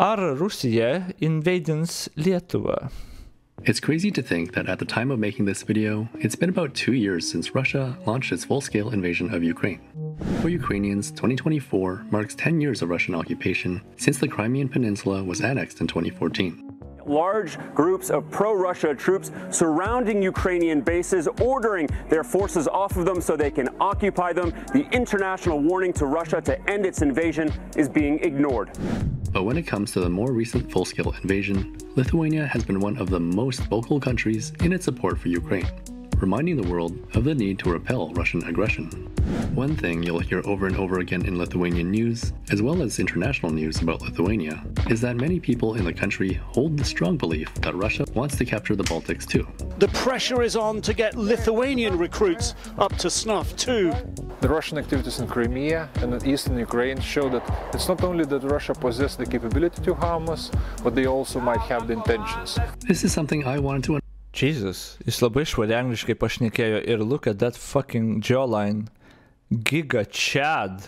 Ar Rusija invadins Lietuvą? It's crazy to think that at the time of making this video, it's been about 2 years since Russia launched its full-scale invasion of Ukraine. For Ukrainians, 2024 marks 10 years of Russian occupation since the Crimean Peninsula was annexed in 2014. Large groups of pro-Russia troops surrounding Ukrainian bases, ordering their forces off of them so they can occupy them. The international warning to Russia to end its invasion is being ignored. But when it comes to the more recent full-scale invasion, Lithuania has been one of the most vocal countries in its support for Ukraine, reminding the world of the need to repel Russian aggression. One thing you'll hear over and over again in Lithuanian news, as well as international news about Lithuania, is that many people in the country hold the strong belief that Russia wants to capture the Baltics too. The pressure is on to get Lithuanian recruits up to snuff too. The Russian activities in Crimea and in eastern Ukraine show that it's not only that Russia possesses the capability to harm us, but they also might have the intentions. This is something I wanted to Jesus, jis labai švariai angliškai pašnekėjo ir look at that fucking jawline. Giga Chad.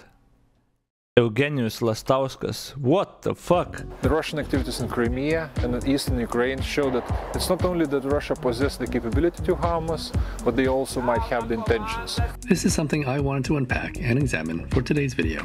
Eugenijus Lastauskas. What the fuck? The Russian activities in Crimea and in eastern Ukraine show that it's not only that Russia possesses the capability to harm us, but they also might have the intentions. This is something I wanted to unpack and examine for today's video.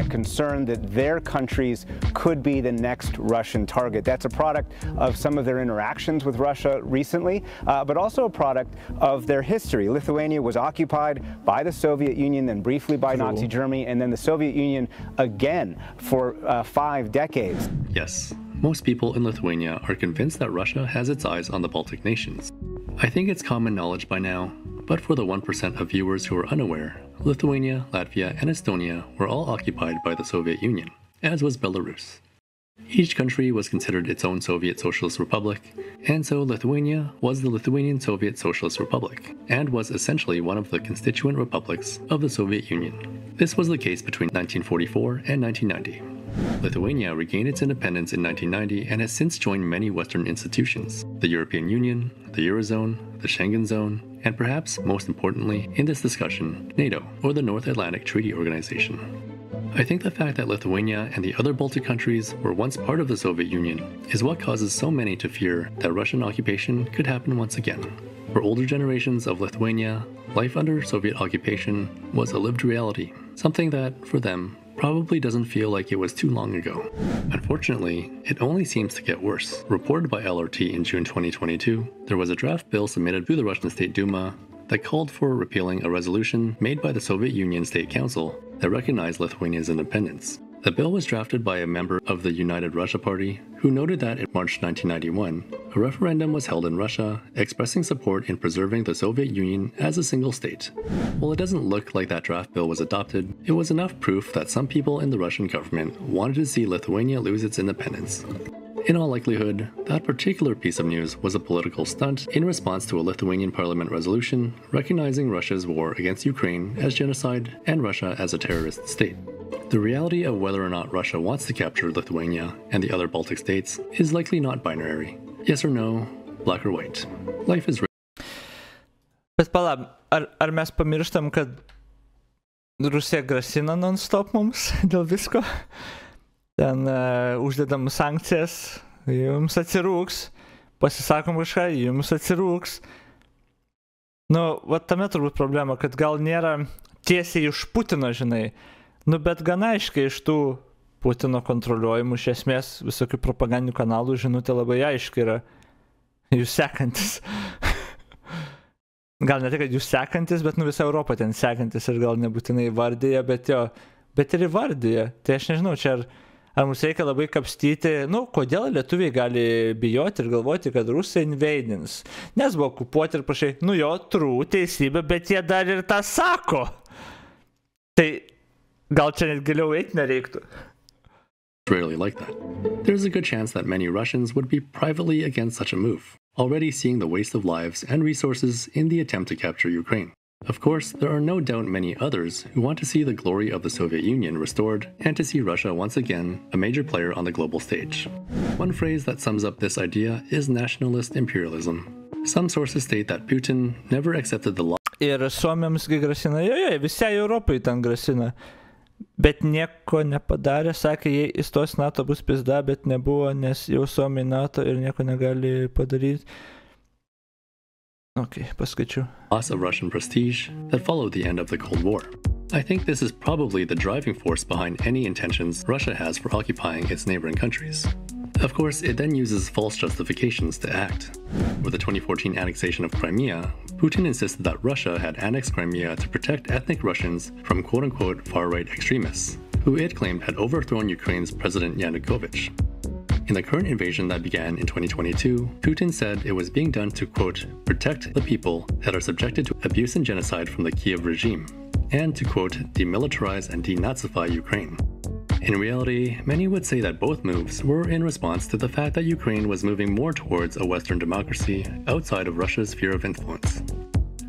Concerned that their countries could be the next Russian target. That's a product of some of their interactions with Russia recently, but also a product of their history. Lithuania was occupied by the Soviet Union, then briefly by Nazi Germany, and then the Soviet Union again for 5 decades. Yes, most people in Lithuania are convinced that Russia has its eyes on the Baltic nations. I think it's common knowledge by now, but for the 1% of viewers who are unaware, Lithuania, Latvia, and Estonia were all occupied by the Soviet Union, as was Belarus. Each country was considered its own Soviet Socialist Republic, and so Lithuania was the Lithuanian Soviet Socialist Republic, and was essentially one of the constituent republics of the Soviet Union. This was the case between 1944 and 1990. Lithuania regained its independence in 1990 and has since joined many Western institutions, the European Union, the Eurozone, the Schengen Zone, and perhaps most importantly in this discussion, NATO, or the North Atlantic Treaty Organization. I think the fact that Lithuania and the other Baltic countries were once part of the Soviet Union is what causes so many to fear that Russian occupation could happen once again. For older generations of Lithuania, life under Soviet occupation was a lived reality, something that, for them, probably doesn't feel like it was too long ago. Unfortunately, it only seems to get worse. Reported by LRT in June 2022, there was a draft bill submitted to the Russian State Duma that called for repealing a resolution made by the Soviet Union State Council that recognized Lithuania's independence. The bill was drafted by a member of the United Russia Party who noted that in March 1991, a referendum was held in Russia expressing support in preserving the Soviet Union as a single state. While it doesn't look like that draft bill was adopted, it was enough proof that some people in the Russian government wanted to see Lithuania lose its independence. In all likelihood, that particular piece of news was a political stunt in response to a Lithuanian parliament resolution recognizing Russia's war against Ukraine as genocide and Russia as a terrorist state. The reality of whether or not Russia wants to capture Lithuania and the other Baltic states is likely not binary. Yes or no, black or white. Life is Bet pala, ar mes pamirštam, kad Rusija grasina non-stop mums dėl visko? Ten uždedam sankcijas, jums atsirūks, pasisakom kažką, jums atsirūks. Nu, va tame turbūt problema, kad gal nėra tiesiai iš Putino, žinai, nu, bet gana aiškiai iš tų Putino kontroliuojamų iš esmės visokių propagandinių kanalų žinutė labai aiškiai yra jūs sekantis. Gal ne tai, kad jūs sekantis, bet nu visa Europa ten sekantis ir gal nebūtinai įvardyja, bet ir įvardyja. Tai aš nežinau, čia ar mums reikia labai kapstyti, nu, kodėl lietuviai gali bijoti ir galvoti, kad Rusai invadins. Nes buvo okupuoti ir prašai, nu jo, true, teisybė, bet jie dar ir tą sako. Tai gal čia net giliau eiti nereiktų. Rarely like that. There's a good chance that many Russians would be privately against such a move, already seeing the waste of lives and resources in the attempt to capture Ukraine. Of course, there are no doubt many others who want to see the glory of the Soviet Union restored and to see Russia once again a major player on the global stage. One phrase that sums up this idea is nationalist imperialism. Some sources state that Putin never accepted the law. Ir suomiamsgi grasina, visai Europai ten grasina. Bet nieko nepadarė, sakė, jei įstos NATO bus pizda, bet nebuvo, nes jau Suomiai NATO ir nieko negali padaryti. Paskaičiu. Loss of Russian prestige that followed the end of the Cold War. I think this is probably the driving force behind any intentions Russia has for occupying its neighboring countries. Of course, it then uses false justifications to act. With the 2014 annexation of Crimea, Putin insisted that Russia had annexed Crimea to protect ethnic Russians from quote-unquote far-right extremists, who it claimed had overthrown Ukraine's President Yanukovych. In the current invasion that began in 2022, Putin said it was being done to, quote, protect the people that are subjected to abuse and genocide from the Kiev regime, and to, quote, demilitarize and denazify Ukraine. In reality, many would say that both moves were in response to the fact that Ukraine was moving more towards a Western democracy outside of Russia's sphere of influence.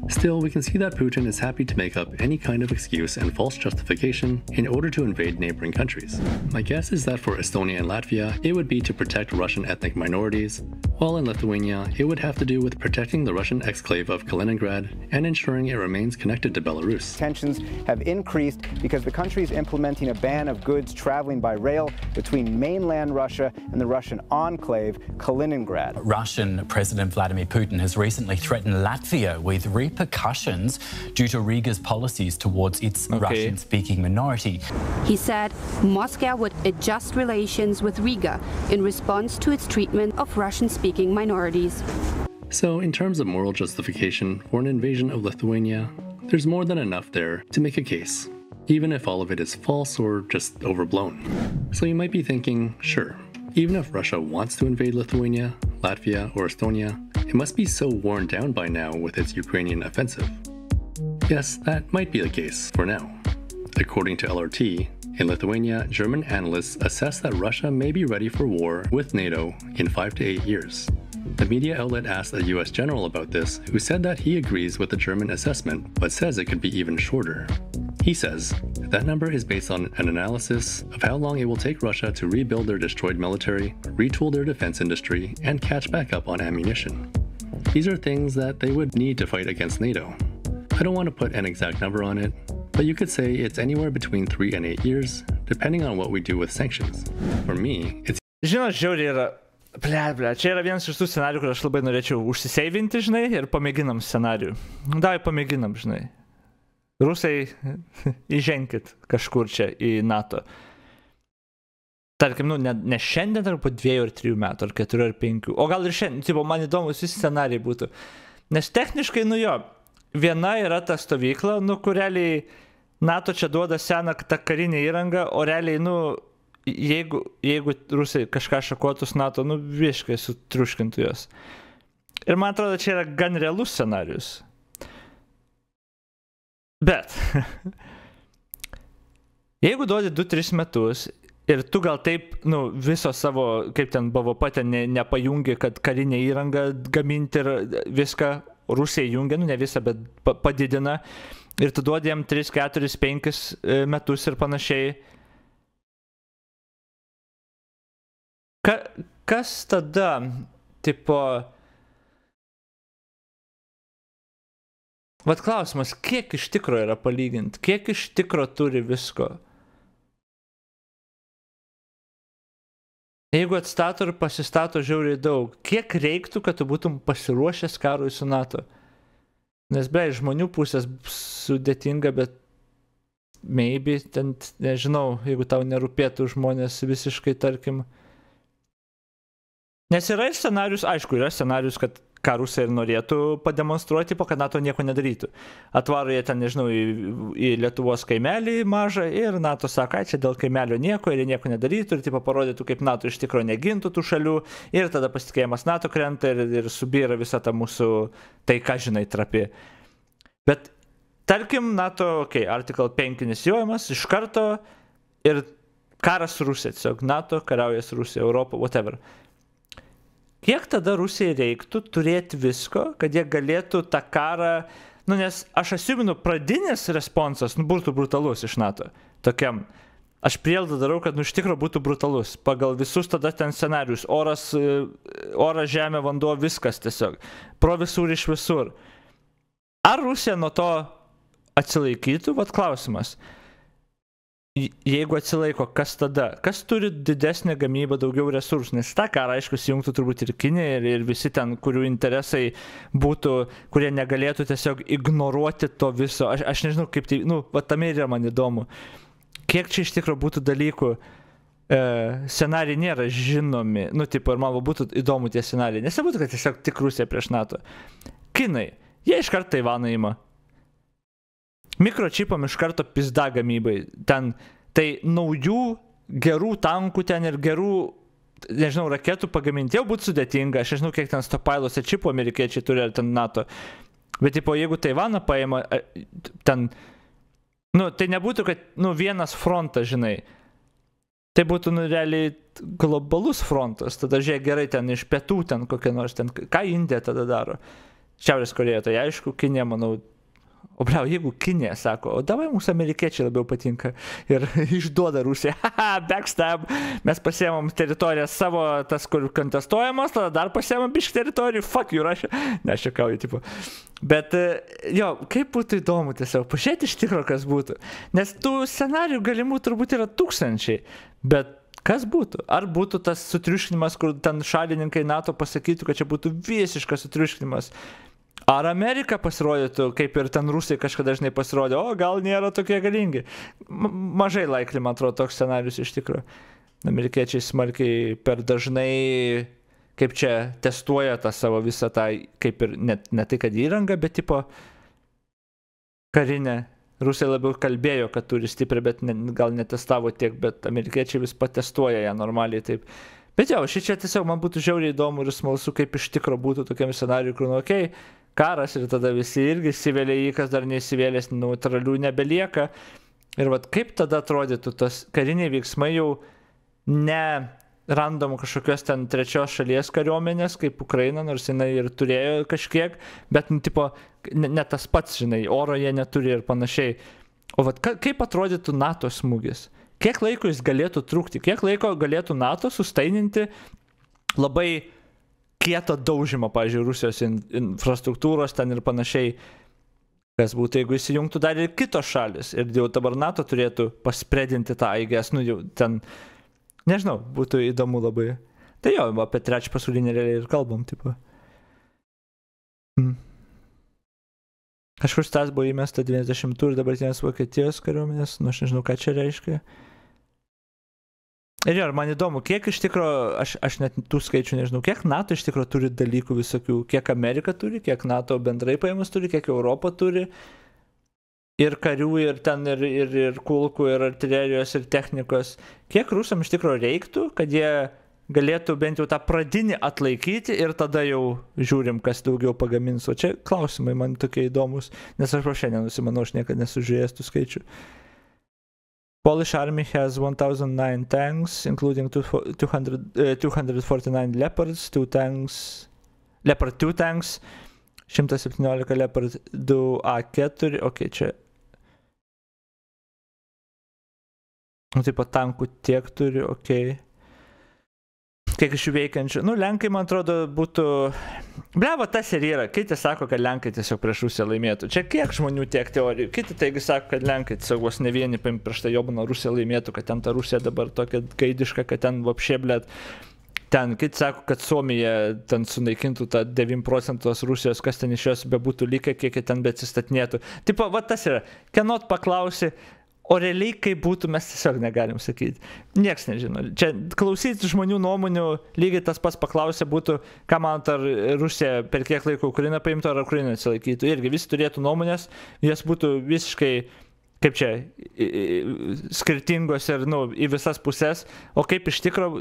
Still, we can see that Putin is happy to make up any kind of excuse and false justification in order to invade neighboring countries. My guess is that for Estonia and Latvia, it would be to protect Russian ethnic minorities, while in Lithuania, it would have to do with protecting the Russian exclave of Kaliningrad and ensuring it remains connected to Belarus. Tensions have increased because the country is implementing a ban of goods traveling by rail between mainland Russia and the Russian enclave, Kaliningrad. Russian President Vladimir Putin has recently threatened Latvia with repercussions due to Riga's policies towards its Russian-speaking minority. He said Moscow would adjust relations with Riga in response to its treatment of Russian-speaking minorities. So, in terms of moral justification for an invasion of Lithuania, there's more than enough there to make a case, even if all of it is false or just overblown. So you might be thinking, sure, even if Russia wants to invade Lithuania, Latvia, or Estonia, it must be so worn down by now with its Ukrainian offensive. Yes, that might be the case for now. According to LRT, in Lithuania, German analysts assess that Russia may be ready for war with NATO in 5 to 8 years. The media outlet asked a US general about this, who said that he agrees with the German assessment, but says it could be even shorter. He says that number is based on an analysis of how long it will take Russia to rebuild their destroyed military, retool their defense industry, and catch back up on ammunition. These are things that they would need to fight against NATO. I don't want to put an exact number on it, but you could say it's anywhere between 3 and 8 years, depending on what we do with sanctions. For me, it's... Žinot, žiauriai yra... Čia yra vienas iš tų scenarijų, kur aš labai norėčiau užsiseivinti, žinai, ir pamėginam scenarijų. Davai pamėginam, žinai. Rusai, įženkit kažkur čia į NATO. Tarkim, ne šiandien, ar po 2 ar 3 metų, ar 4 ar 5. O gal ir šiandien, tipo, man įdomus visi scenarijai būtų. Nes techniškai, viena yra ta stovykla, kur realiai NATO čia duoda seną tą karinę įrangą, o realiai, jeigu Rusai kažką šakotus NATO, visiškai sutriuškintų jos. Ir man atrodo, čia yra gan realus scenarius. Bet, jeigu duodi 2-3 metus ir tu gal taip, viso savo, kaip ten BVP ten nepajungi, kad karinę įrangą gaminti ir viską, Rusija jungia, ne visą, bet padidina, ir tu duodi jam 3, 4, 5 metus ir panašiai. Kas tada, tipo... Vat klausimas, kiek iš tikro yra palyginti, kiek iš tikro turi visko? Jeigu atstato ir pasistato žiauriai daug, kiek reiktų, kad tu būtum pasiruošęs karui su NATO? Nes žmonių pusės sudėtinga, bet maybe, ten, nežinau, jeigu tau nerūpėtų žmonės visiškai, tarkim. Nes yra scenarius, aišku, yra scenarius, kad ką Rusai ir norėtų pademonstruoti, kad NATO nieko nedarytų. Atvaro jie ten, nežinau, į Lietuvos kaimelį mažą ir NATO sako, čia dėl kaimelio nieko ir jie nieko nedarytų ir tipo parodytų, kaip NATO iš tikro negintų tų šalių ir tada pasitikėjimas NATO krenta ir subyra visa ta mūsų taika, žinai, trapi. Bet tarkim, NATO, Article 5 nesijuojamas iš karto ir karas su Rusija, tiesiog NATO kariauja su Rusija, Europa, whatever. Kiek tada Rusijai reiktų turėti visko, kad jie galėtų tą karą, nes aš asiuminu, pradinis responsas, būtų brutalus iš NATO, tokiam. Aš prielaidą darau, kad iš tikro būtų brutalus, pagal visus tada ten scenarius, oras, žemė, vanduo, viskas tiesiog, pro visur iš visur. Ar Rusija nuo to atsilaikytų? Vat klausimas. Jeigu atsilaiko, kas tada? Kas turi didesnę gamybą, daugiau resursų? Nes tą karą, aišku, įjungtų turbūt ir Kinija, ir visi ten, kurių interesai būtų, kurie negalėtų tiesiog ignoruoti to viso. Aš nežinau, kaip tai, va tame yra man įdomu. Kiek čia iš tikrųjų būtų dalykų, scenarijai nėra žinomi, tipo, ir man būtų įdomu tie scenarijai. Nes nebūtų, kad tiesiog tik Rusija prieš NATO. Kinai, jie iš karto Taivaną ima. Mikročipam iš karto pizda gamybai. Ten, tai naujų, gerų tankų ten ir gerų, nežinau, raketų pagaminti jau būtų sudėtinga. Aš nežinau, kiek ten stopailuose čipų amerikiečiai turi ar ten NATO. Bet, tipo, jeigu Taivaną paima, ten, tai nebūtų, kad, vienas frontas, žinai. Tai būtų, realiai globalus frontas. Tada, žiūrėk, gerai, ten iš pietų, ten kokia nors, ten, ką Indija tada daro? Šiaurės Korėja, tai aišku, Kinija, manau, o bliau, jeigu Kinija sako, o davai mums amerikiečiai labiau patinka ir išduoda Rusiją, backstab, mes pasiemam teritoriją savo, tas, kur kontestuojamos, tada dar pasiemam biškį teritorijų, fuck you, Russia, neščiakauju, tipo. Bet, jo, kaip būtų įdomu tiesiog, pažiūrėti iš tikro, kas būtų, nes tų scenarijų galimų turbūt yra tūkstančiai, bet kas būtų? Ar būtų tas sutriuškinimas, kur ten šalininkai NATO pasakytų, kad čia būtų visiškas sutriuškinimas? Ar Amerika pasirodytų, kaip ir ten Rusai kažkada dažnai pasirodė, o gal nėra tokie galingi? Mažai laikli, man atrodo, toks scenarius iš tikrųjų. Amerikiečiai smarkiai per dažnai, kaip čia testuoja tą savo visą tą, kaip ir ne tai, kad įrangą, bet tipo karinę. Rusai labiau kalbėjo, kad turi stiprią, bet gal netestavo tiek, bet amerikiečiai vis patestuoja ją normaliai taip. Bet jau, šičia tiesiog man būtų žiauriai įdomu ir smalsu, kaip iš tikro būtų tokiam scenariui, kur, okei, karas ir tada visi irgi įsivėlė į, kas dar neįsivėlės, neutralių nebelieka. Ir vat kaip tada atrodytų tas kariniai veiksmai jau ne random kažkokios ten trečios šalies kariuomenės, kaip Ukraina, nors jinai ir turėjo kažkiek, bet, tipo, ne tas pats, žinai, oro jie neturi ir panašiai. O vat kaip atrodytų NATO smūgis? Kiek laiko jis galėtų trukti? Kiek laiko galėtų NATO sustaininti labai kietą daužimą, pavyzdžiui, Rusijos infrastruktūros ten ir panašiai? Kas būtų, jeigu įsijungtų dar ir kitos šalis? Ir jau dabar NATO turėtų paspredinti tą aigės, jau ten, nežinau, būtų įdomu labai. Tai jo, apie trečią pasaulinį realiai ir kalbam, tipo. Kažkur tas buvo įmesta 90 ir dabartinės Vokietijos kariuomenės, aš nežinau, ką čia reiškia. Ir jo, man įdomu, kiek iš tikro, aš net tų skaičių nežinau, kiek NATO iš tikro turi dalykų visokių, kiek Amerika turi, kiek NATO bendrai paėmus turi, kiek Europa turi, ir karių, ir ten, ir kulkų, ir artilerijos, ir technikos. Kiek rusam iš tikro reiktų, kad jie galėtų bent jau tą pradinį atlaikyti ir tada jau žiūrim, kas daugiau pagamins. O čia klausimai man tokie įdomus, nes aš šiandien nusimanau, aš niekada nesužiūrėjęs tų skaičių. Polish army has 1009 tanks, including 249 Leopards, 2 tanks, Leopard 2 tanks, 117 Leopard 2A4, okei, čia. Taip pat tankų tiek turi, okei. Kiek iš jų veikiančių. Lenkai, man atrodo, būtų... Bleva, tas ir yra. Kiti sako, kad Lenkai tiesiog prieš Rusiją laimėtų. Čia kiek žmonių tiek teorijų. Kiti taigi sako, kad Lenkai tiesiog vos ne vieni prieš tą jobaną Rusiją laimėtų, kad ten ta Rusija dabar tokia gaidiška, kad ten vapšė, blėt. Ten, kiti sako, kad Suomija ten sunaikintų tą 9% Rusijos, kas ten iš jos bebūtų likę, kiek ten beatsistatinėtų. Tipo, va tas yra. Kienot paklausi, o realiai kaip būtų, mes tiesiog negalim sakyti. Nieks nežino. Čia klausyti žmonių nuomonių, lygiai tas pats paklausė būtų, ką manot, ar Rusija per kiek laiko Ukrainą paimtų, ar Ukrainą atsilaikytų. Irgi visi turėtų nuomonės, jas būtų visiškai, kaip čia, skirtingos ir, į visas pusės. O kaip iš tikro,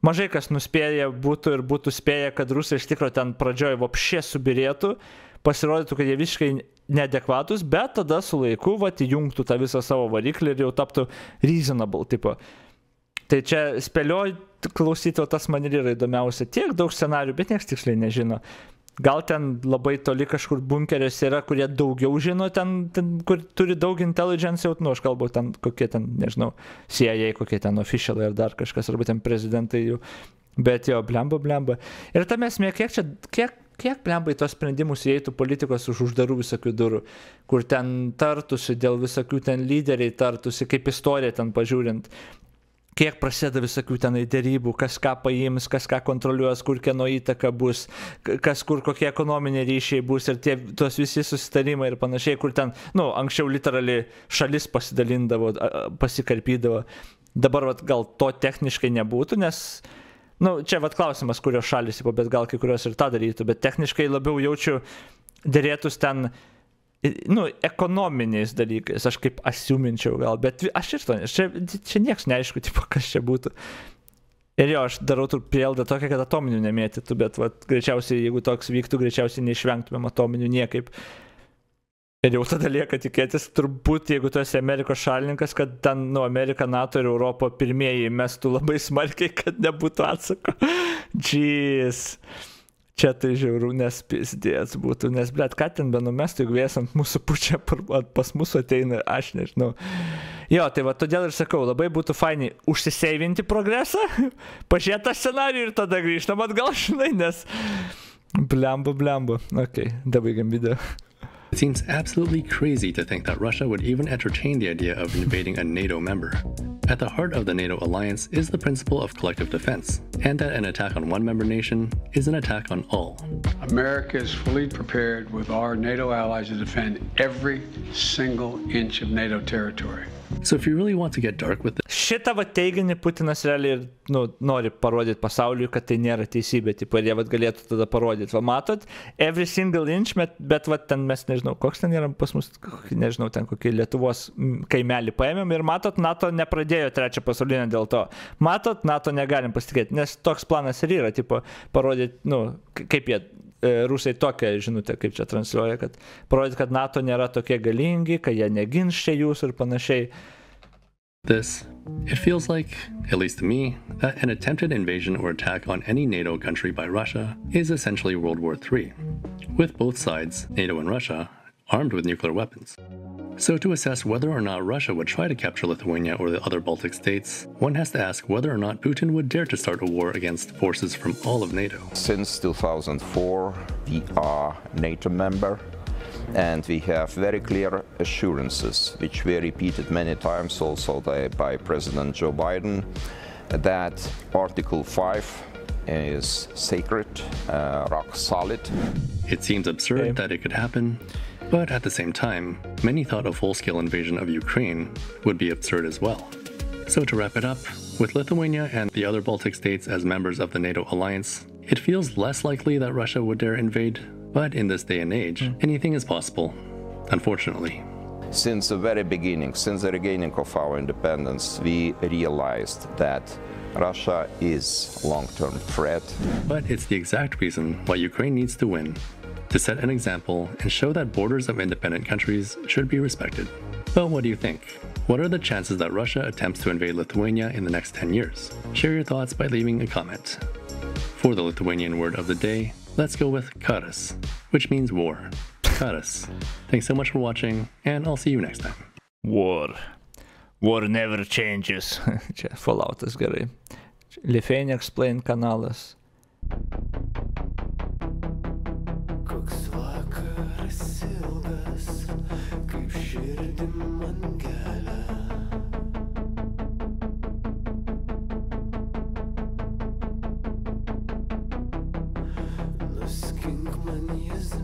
mažai kas nuspėja būtų ir būtų spėję, kad Rusija iš tikro ten pradžioje vapšė subirėtų, pasirodytų, kad jie visiškai neadekvatus, bet tada su laiku įjungtų tą visą savo variklį ir jau taptų reasonable tipo. Tai čia spėlioti klausyti, o tas man ir yra įdomiausia. Tiek daug scenarių, bet nieks tiksliai nežino. Gal ten labai toli kažkur bunkeris yra, kurie daugiau žino, ten kur turi daug intelligence, aš kalbu ten kokie ten, nežinau, CIA, kokie ten officialai ar dar kažkas, arba ten prezidentai jų. Bet jo, blemba. Ir tame esmė, kiek kiek blemba į tos sprendimus įeitų politikos už uždarų visokių durų, kur ten tartusi dėl visokių ten lyderiai tartusi, kaip istorija ten pažiūrint. Kiek prasideda visokių tenai dėrybų, kas ką paims, kas ką kontroliuos, kur kieno įtaka bus, kas kur kokie ekonominiai ryšiai bus ir tos visi susitarimai ir panašiai, kur ten, anksčiau literaliai šalis pasidalindavo, pasikarpydavo. Dabar gal to techniškai nebūtų, nes, čia klausimas, kurios šalis, bet gal kai kurios ir tą darytų, bet techniškai labiau jaučiu dėrėtus ten ekonominiais dalykais, aš kaip asiuminčiau gal, bet aš ir to, čia nieks neaišku, kas čia būtų. Ir jo, aš darau prielaidą tokią, kad atominių nemėtytų, bet greičiausiai, jeigu toks vyktų, greičiausiai neišvengtumėm atominių niekaip. Ir jau tada lieka tikėtis, turbūt, jeigu tu esi Amerikos šalininkas, kad ten, Amerika, NATO ir Europo pirmieji mestų labai smarkiai, kad nebūtų atsako. Jeez. Čia tai žiauru, nes pizdės būtų, nes, ką ten benumestų, jeigu vėsant mūsų pučia, pas mūsų ateina, aš nežinau. Jo, tai todėl ir sakau, labai būtų fainai užsiseivinti progresą, pažiūrėti tą scenarijų ir tada grįžtam atgal, žinai, nes blembu. Ok, dabaigiam video. It seems absolutely crazy to think that Russia would even entertain the idea of invading a NATO member. At the heart of the NATO alliance is the principle of collective defense, and that an attack on one member nation is an attack on all. America is fully prepared with our NATO allies to defend every single inch of NATO territory. So if you really want to get dark with this... Šitą teiginį Putinas realiai nori parodyti pasauliui, kad tai nėra teisybė, ir jie galėtų tada parodyti. Matot, every single inch, bet ten mes nežinau, koks ten yra pas mus, nežinau, ten kokį Lietuvos kaimelį paėmėm ir matot, NATO nepradėjo trečią pasaulinę dėl to. Matot, NATO negalim pasitikėti, nes toks planas ir yra, parodyti, kaip jie rusai tokią žinutę, kaip čia transliuoja, kad parodyti, kad NATO nėra tokie galingi, kad jie negins čia jūsų ir panašiai. It feels like, at least to me, that an attempted invasion or attack on any NATO country by Russia is essentially World War III, with both sides, NATO and Russia, armed with nuclear weapons. So to assess whether or not Russia would try to capture Lithuania or the other Baltic states, one has to ask whether or not Putin would dare to start a war against forces from all of NATO. Since 2004, we are a NATO member, and we have very clear assurances, which were repeated many times also by President Joe Biden, that Article 5 is sacred, rock solid. It seems absurd that it could happen, but at the same time, many thought a full-scale invasion of Ukraine would be absurd as well. So to wrap it up, with Lithuania and the other Baltic states as members of the NATO alliance, it feels less likely that Russia would dare invade, but in this day and age, anything is possible, unfortunately. Since the very beginning, since the regaining of our independence, we realized that Russia is a long-term threat. But it's the exact reason why Ukraine needs to win, to set an example and show that borders of independent countries should be respected. But what do you think? What are the chances that Russia attempts to invade Lithuania in the next 10 years? Share your thoughts by leaving a comment. For the Lithuanian word of the day, let's go with karas, which means war. Karas. Thanks so much for watching, and I'll see you next time. War. War never changes. Čia Falloutas gerai. Lithuania Explain kanalas. Koks vakaras ilgas, kaip širdim man gelia. Nuskink man jis